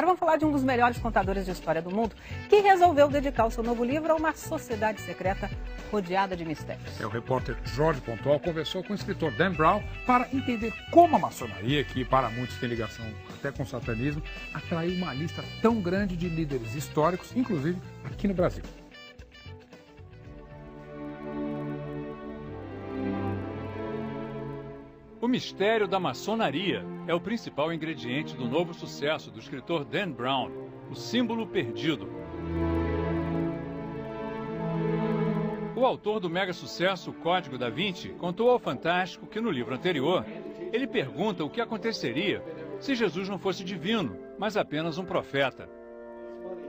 vamos falar de um dos melhores contadores de história do mundo, que resolveu dedicar o seu novo livro a uma sociedade secreta rodeada de mistérios. O repórter Jorge Pontual conversou com o escritor Dan Brown para entender como a maçonaria, que para muitos tem ligação até com o satanismo, atraiu uma lista tão grande de líderes históricos, inclusive aqui no Brasil. O mistério da maçonaria é o principal ingrediente do novo sucesso do escritor Dan Brown, O Símbolo Perdido. O autor do mega sucesso O Código da Vinci contou ao Fantástico que no livro anterior ele pergunta o que aconteceria se Jesus não fosse divino, mas apenas um profeta.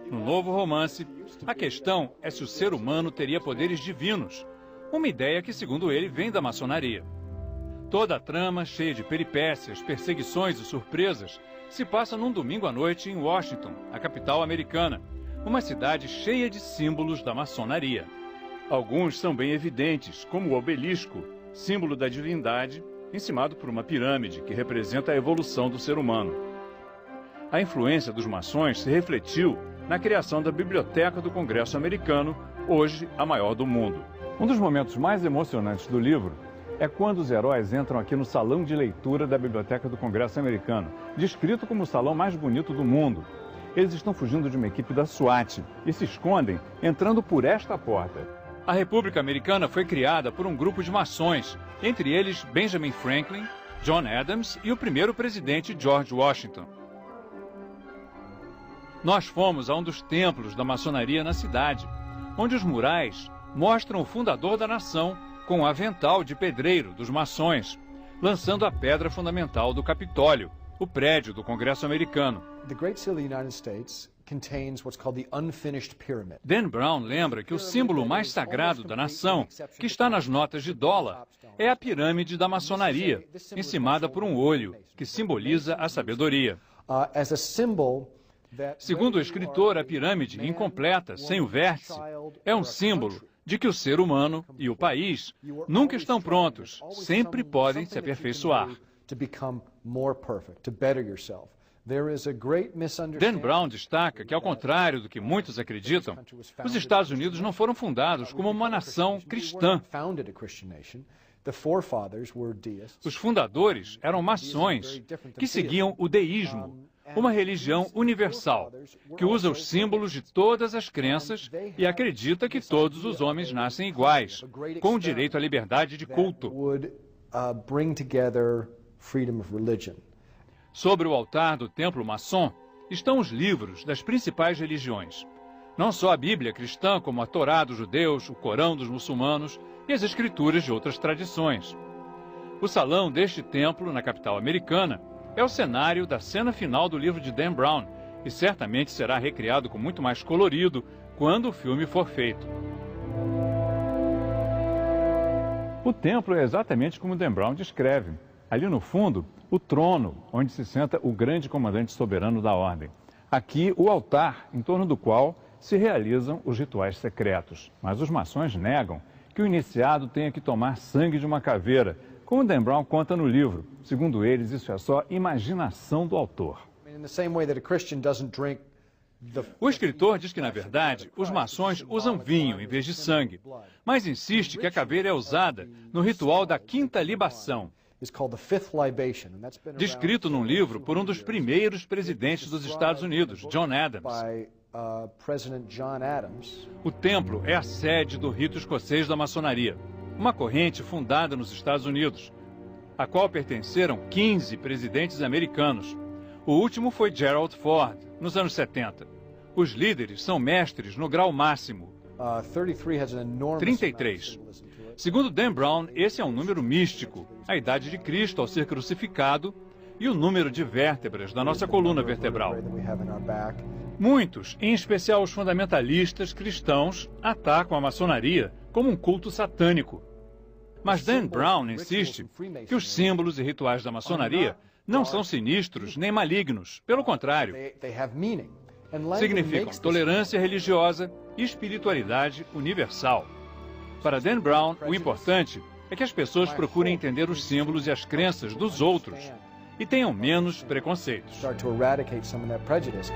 No novo romance, a questão é se o ser humano teria poderes divinos, uma ideia que, segundo ele, vem da maçonaria. Toda a trama, cheia de peripécias, perseguições e surpresas, se passa num domingo à noite em Washington, a capital americana, uma cidade cheia de símbolos da maçonaria. Alguns são bem evidentes, como o obelisco, símbolo da divindade, encimado por uma pirâmide que representa a evolução do ser humano. A influência dos maçons se refletiu na criação da Biblioteca do Congresso Americano, hoje a maior do mundo. Um dos momentos mais emocionantes do livro é quando os heróis entram aqui no salão de leitura da Biblioteca do Congresso Americano, descrito como o salão mais bonito do mundo. Eles estão fugindo de uma equipe da SWAT e se escondem entrando por esta porta. A República Americana foi criada por um grupo de maçons, entre eles Benjamin Franklin, John Adams e o primeiro presidente George Washington. Nós fomos a um dos templos da maçonaria na cidade, onde os murais mostram o fundador da nação com o avental de pedreiro dos maçons, lançando a pedra fundamental do Capitólio, o prédio do Congresso Americano. Dan Brown lembra que o símbolo mais sagrado da nação, que está nas notas de dólar, é a pirâmide da maçonaria, encimada por um olho, que simboliza a sabedoria. Segundo o escritor, a pirâmide incompleta, sem o vértice, é um símbolo de que o ser humano e o país nunca estão prontos, sempre podem se aperfeiçoar. Dan Brown destaca que, ao contrário do que muitos acreditam, os Estados Unidos não foram fundados como uma nação cristã. Os fundadores eram maçons que seguiam o deísmo, uma religião universal, que usa os símbolos de todas as crenças e acredita que todos os homens nascem iguais, com o direito à liberdade de culto. Sobre o altar do templo maçom estão os livros das principais religiões. Não só a Bíblia cristã, como a Torá dos judeus, o Corão dos muçulmanos e as escrituras de outras tradições. O salão deste templo, na capital americana, é o cenário da cena final do livro de Dan Brown e certamente será recriado com muito mais colorido quando o filme for feito. O templo é exatamente como Dan Brown descreve. Ali no fundo, o trono, onde se senta o grande comandante soberano da ordem. Aqui, o altar, em torno do qual se realizam os rituais secretos. Mas os maçons negam que o iniciado tenha que tomar sangue de uma caveira, como Dan Brown conta no livro. Segundo eles, isso é só imaginação do autor. O escritor diz que, na verdade, os maçons usam vinho em vez de sangue, mas insiste que a caveira é usada no ritual da quinta libação, descrito num livro por um dos primeiros presidentes dos Estados Unidos, John Adams. O templo é a sede do rito escocês da maçonaria, uma corrente fundada nos Estados Unidos, a qual pertenceram 15 presidentes americanos. O último foi Gerald Ford, nos anos 70. Os líderes são mestres no grau máximo, 33. Segundo Dan Brown, esse é um número místico, a idade de Cristo ao ser crucificado e o número de vértebras da nossa coluna vertebral. Muitos, em especial os fundamentalistas cristãos, atacam a maçonaria como um culto satânico. Mas Dan Brown insiste que os símbolos e rituais da maçonaria não são sinistros nem malignos, pelo contrário. Significam tolerância religiosa e espiritualidade universal. Para Dan Brown, o importante é que as pessoas procurem entender os símbolos e as crenças dos outros e tenham menos preconceitos. Start to eradicate some of that prejudice.